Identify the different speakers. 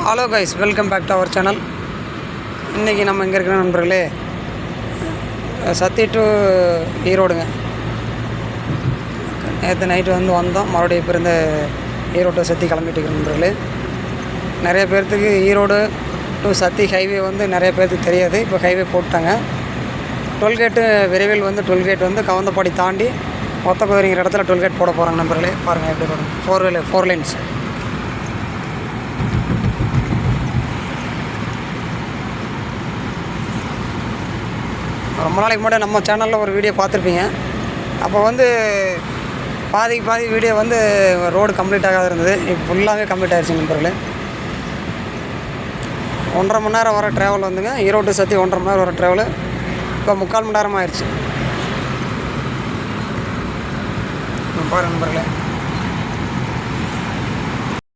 Speaker 1: Hello guys, welcome back to our channel. இன்றைக்கி நம்ம இங்கே இருக்கிற நண்பர்களே, சத்தி டு ஈரோடுங்க. நேற்று நைட்டு வந்தோம், மறுபடியும் இப்போ இருந்த ஈரோடு சத்தி கிளம்பிட்டு இருக்கிற நண்பர்களே. நிறைய பேர்த்துக்கு ஈரோடு டு சத்தி ஹைவே நிறைய பேர்த்துக்கு தெரியாது. இப்போ ஹைவே போட்டாங்க. டோல்கேட்டு விரைவில் டோல்கேட் கவுந்தப்பாடி தாண்டி ஒத்தக்குதிரைங்கிற இடத்துல டோல்கேட் போட போகிறாங்க நண்பர்களே. பாருங்கள் எப்படி போடுங்க. Four lines. ரொம்ப நாளைக்கு முன்னாடி நம்ம சேனலில் ஒரு வீடியோ பார்த்துருப்பீங்க. அப்போ பாதி வீடியோ ரோடு கம்ப்ளீட் ஆகாத இருந்தது. இப்போ ஃபுல்லாகவே கம்ப்ளீட் ஆகிடுச்சு நண்பர்களே. 1.5 மணி நேரம் வர ட்ராவல் ஈரோடு சத்தி 1.5 மணி நேரம் வர ட்ராவல் இப்போ 3/4 மணி நேரம் ஆயிடுச்சு. பாருங்கள் நண்பர்களே,